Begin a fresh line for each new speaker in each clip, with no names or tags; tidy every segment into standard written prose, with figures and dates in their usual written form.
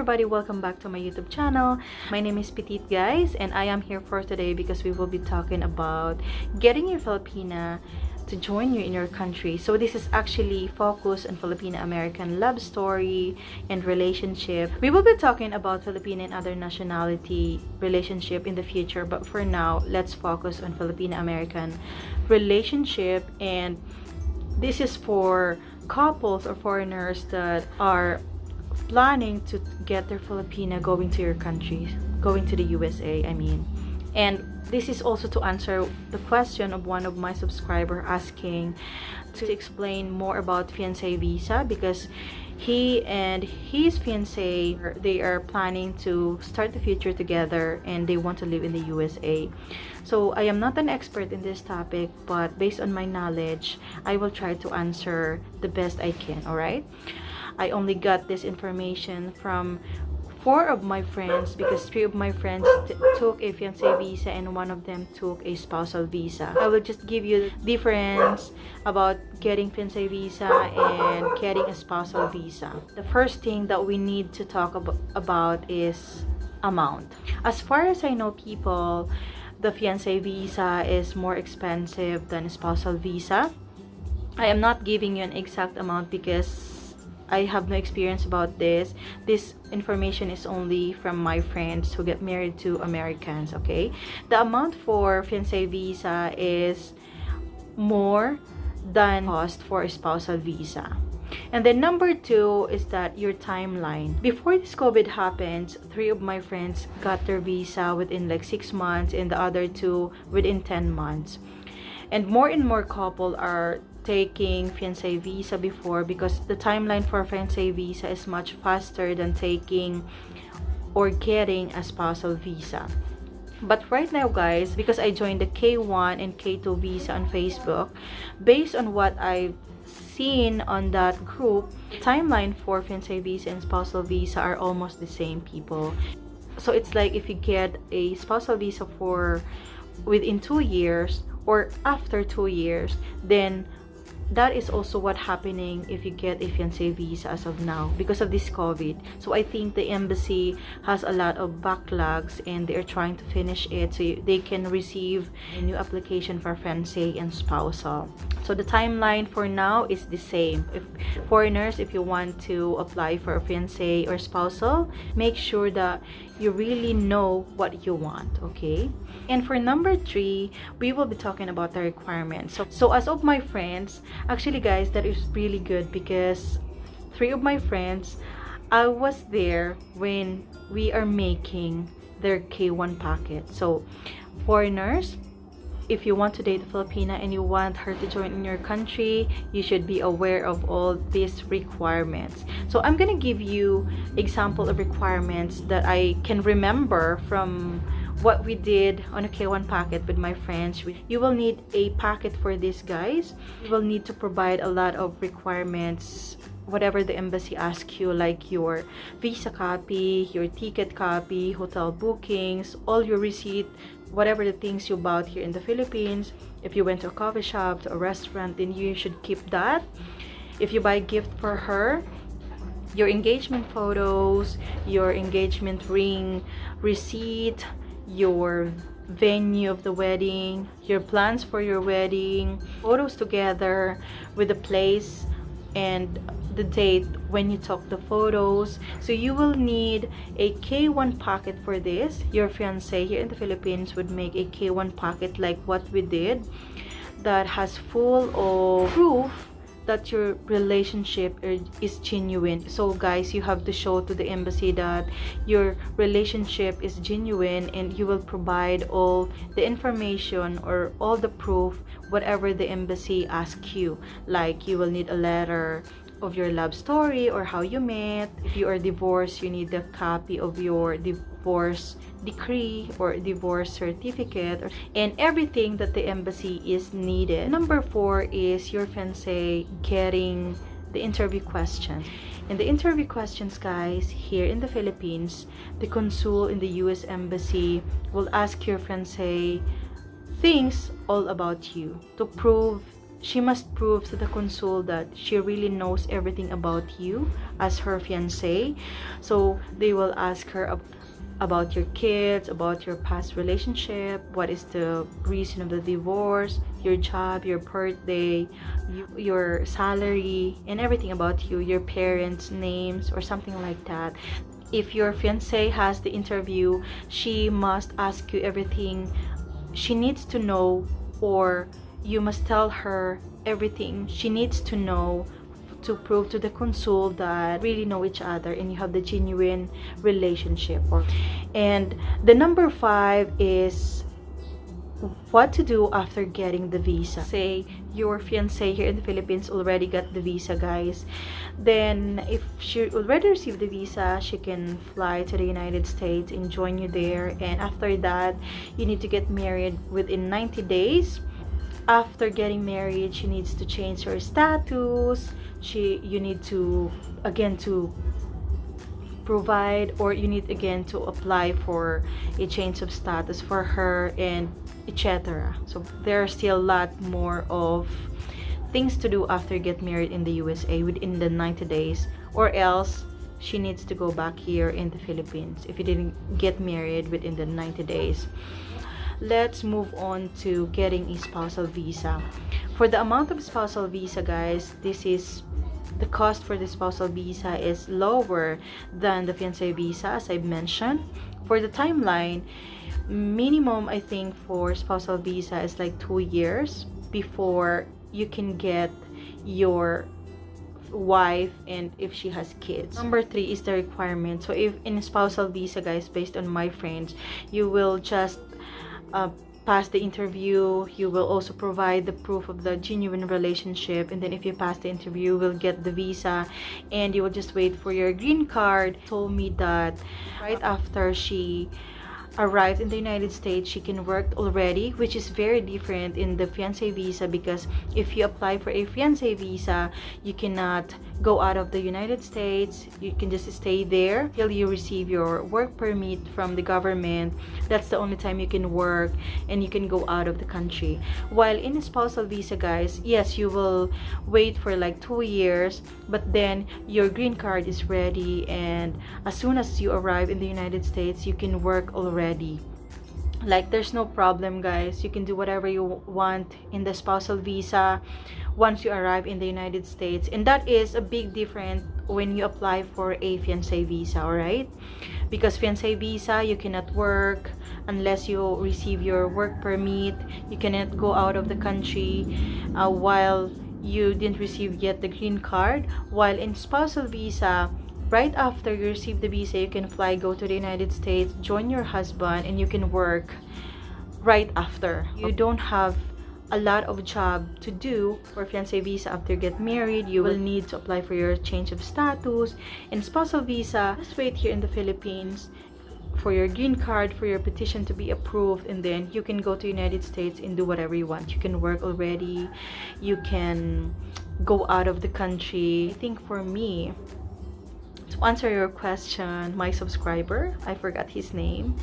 everybody, welcome back to my YouTube channel. My name is Petite, guys, and I am here for today because we will be talking about getting your Filipina to join you in your country. So this is actually focused on Filipina-American love story and relationship. We will be talking about Filipino and other nationality relationship in the future, but for now, let's focus on Filipina-American relationship. And this is for couples or foreigners that are planning to get their Filipina going to your country, going to the USA, I mean. And this is also to answer the question of one of my subscribers asking to explain more about fiancé visa, because he and his fiancé, they are planning to start the future together and they want to live in the USA. So I am not an expert in this topic, but based on my knowledge, I will try to answer the best I can, alright? I only got this information from 4 of my friends, because 3 of my friends took a fiancé visa and 1 of them took a spousal visa. I will just give you the difference about getting fiancé visa and getting a spousal visa. The first thing that we need to talk about is amount. As far as I know, people, the fiancé visa is more expensive than a spousal visa. I am not giving you an exact amount because I have no experience about this. This information is only from my friends who get married to Americans, okay? The amount for fiancé visa is more than cost for a spousal visa. And then number 2 is that your timeline. Before this COVID happens, 3 of my friends got their visa within like 6 months and the other 2 within 10 months. And more couple are taking fiancé visa before, because the timeline for fiancé visa is much faster than taking or getting a spousal visa. But right now, guys, because I joined the K1 and K2 visa on Facebook, based on what I've seen on that group, the timeline for fiancé visa and spousal visa are almost the same, people. So it's like if you get a spousal visa for within 2 years or after 2 years, then that is also what happening if you get a fiancé visa as of now because of this COVID. So I think the embassy has a lot of backlogs and they are trying to finish it so they can receive a new application for fiancé and spousal. So the timeline for now is the same. If foreigners, if you want to apply for a fiancé or spousal, make sure that you really know what you want, okay? And for number 3, we will be talking about the requirements. So as of my friends, actually, guys, that is really good because 3 of my friends, I was there when we are making their K1 packet. So foreigners, if you want to date a Filipina and you want her to join in your country, you should be aware of all these requirements. So I'm gonna give you example of requirements that I can remember from what we did on a K1 packet with my friends. You will need a packet for this, guys. You will need to provide a lot of requirements, whatever the embassy asks you, like your visa copy, your ticket copy, hotel bookings, all your receipt, whatever the things you bought here in the Philippines. If you went to a coffee shop, to a restaurant, then you should keep that. If you buy a gift for her, your engagement photos, your engagement ring receipt, your venue of the wedding, your plans for your wedding, photos together with the place and the date when you took the photos. So you will need a K1 packet for this. Your fiancé here in the Philippines would make a K1 packet like what we did, that has full of proof that your relationship is genuine. So guys, you have to show to the embassy that your relationship is genuine, and you will provide all the information or all the proof, whatever the embassy asks you. Like you will need a letter of your love story or how you met. If you are divorced, you need a copy of your divorce decree or divorce certificate, and everything that the embassy is needed. Number 4 is your fiancé getting the interview questions. In the interview questions, guys, here in the Philippines, the consul in the US embassy will ask your fiancé things all about you to prove she must prove to the consul that she really knows everything about you as her fiancé. So they will ask her about your kids, about your past relationship, what is the reason of the divorce, your job, your birthday, your salary, and everything about you, your parents' names or something like that. If your fiancé has the interview, she must ask you everything she needs to know, or you must tell her everything she needs to know to prove to the consul that really know each other and you have the genuine relationship. And the number 5 is what to do after getting the visa. Say your fiancé here in the Philippines already got the visa, guys. Then if she already received the visa, she can fly to the United States and join you there. And after that, you need to get married within 90 days. After getting married, she needs to change her status. You need to again to provide, or you need again to apply for a change of status for her, and etc. So there are still a lot more of things to do after you get married in the USA within the 90 days, or else she needs to go back here in the Philippines if you didn't get married within the 90 days. Let's move on to getting a spousal visa. For the amount of spousal visa, guys, the cost for the spousal visa is lower than the fiancé visa, as I've mentioned. For the timeline, minimum I think for spousal visa is like 2 years before you can get your wife, and if she has kids. Number 3 is the requirement. So if in spousal visa, guys, based on my friends, you will just pass the interview. You will also provide the proof of the genuine relationship, and then if you pass the interview, you will get the visa, and you will just wait for your green card. Told me that right after she arrived in the United States, she can work already, which is very different in the fiancé visa, because if you apply for a fiancé visa, you cannot go out of the United States. You can just stay there till you receive your work permit from the government. That's the only time you can work, and you can go out of the country. While in a spousal visa, guys, yes, you will wait for like 2 years, but then your green card is ready, and as soon as you arrive in the United States, you can work already. Like, there's no problem, guys. You can do whatever you want in the spousal visa once you arrive in the United States, and that is a big difference when you apply for a fiancé visa, alright? Because fiancé visa, you cannot work unless you receive your work permit. You cannot go out of the country while you didn't receive yet the green card. While in spousal visa, right after you receive the visa, you can fly, go to the United States, join your husband, and you can work right after. You don't have a lot of job to do for fiancé visa after you get married. You will need to apply for your change of status. In spousal visa, just wait here in the Philippines for your green card, for your petition to be approved, and then you can go to United States and do whatever you want. You can work already. You can go out of the country. I think for me, to answer your question, my subscriber, I forgot his name,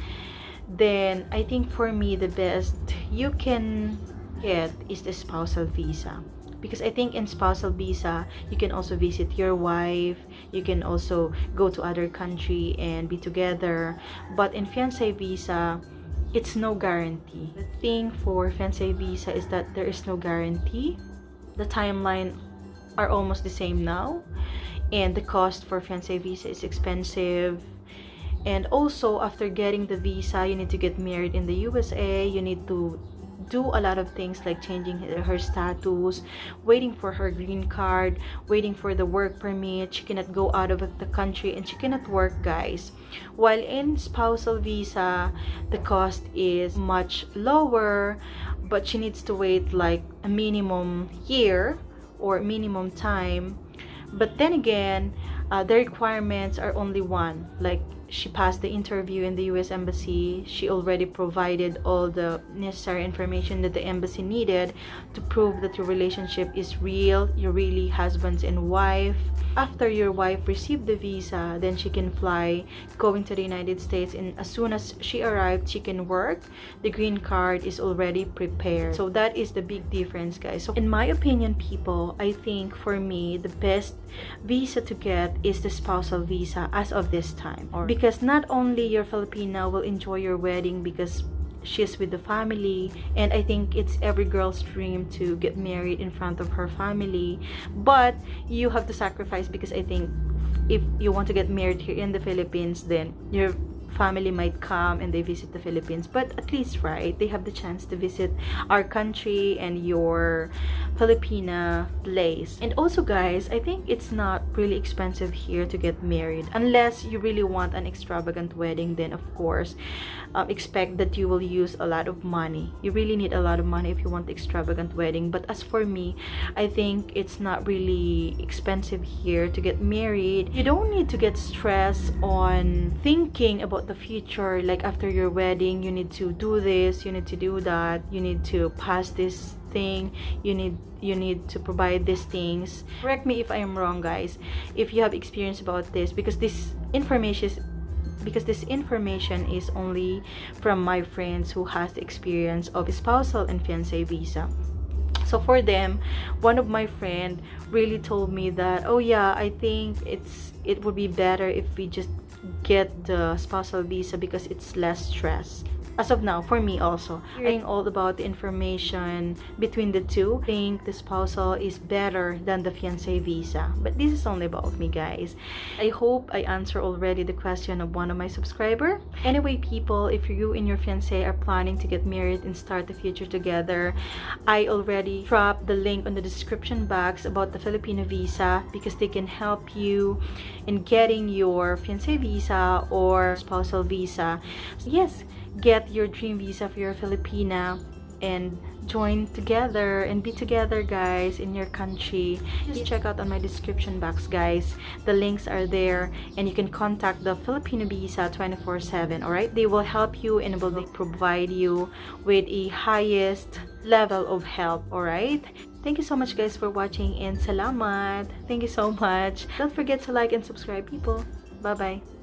then I think for me the best you can get is the spousal visa, because I think in spousal visa you can also visit your wife, you can also go to other country and be together. But in fiancé visa, it's no guarantee. The thing for fiancé visa is that there is no guarantee. The timeline are almost the same now, and the cost for fiancé visa is expensive. And also, after getting the visa, you need to get married in the USA. You need to do a lot of things like changing her status, waiting for her green card, waiting for the work permit. She cannot go out of the country, and she cannot work, guys. While in spousal visa, the cost is much lower, but she needs to wait like a minimum year or minimum time. But then again, The requirements are only one, like she passed the interview in the US Embassy. She already provided all the necessary information that the embassy needed to prove that your relationship is real, you're really husbands and wife. After your wife received the visa, then she can fly going to the United States, and as soon as she arrived, she can work. The green card is already prepared. So that is the big difference, guys. So in my opinion, people, I think for me the best visa to get is the spousal visa as of this time, because not only your Filipina will enjoy your wedding because she's with the family, and I think it's every girl's dream to get married in front of her family, but you have to sacrifice, because I think if you want to get married here in the Philippines, then your family might come and they visit the Philippines, but at least, right, they have the chance to visit our country and your Filipina place. And also, guys, I think it's not really expensive here to get married, unless you really want an extravagant wedding. Then of course, expect that you will use a lot of money. You really need a lot of money if you want extravagant wedding. But as for me, I think it's not really expensive here to get married. You don't need to get stressed on thinking about the future, like after your wedding you need to do this, you need to do that, you need to pass this thing, you need to provide these things. Correct me if I am wrong, guys, if you have experience about this, because this information is only from my friends who has the experience of spousal and fiancé visa. So for them, one of my friend really told me that, oh yeah, I think it would be better if we just get the spousal visa because it's less stress. As of now, for me also, hearing all about the information between the two, I think the spousal is better than the fiancé visa. But this is only about me, guys. I hope I answered already the question of one of my subscribers. Anyway, people, if you and your fiancé are planning to get married and start the future together, I already dropped the link on the description box about the Filipino visa, because they can help you in getting your fiancé visa or spousal visa. So yes, get your dream visa for your Filipina and join together and be together, guys, in your country. Just check out on my description box, guys. The links are there, and you can contact the Filipino visa 24/7. all right, they will help you and will provide you with a highest level of help. All right, thank you so much, guys, for watching, and salamat. Thank you so much. Don't forget to like and subscribe, people. Bye bye.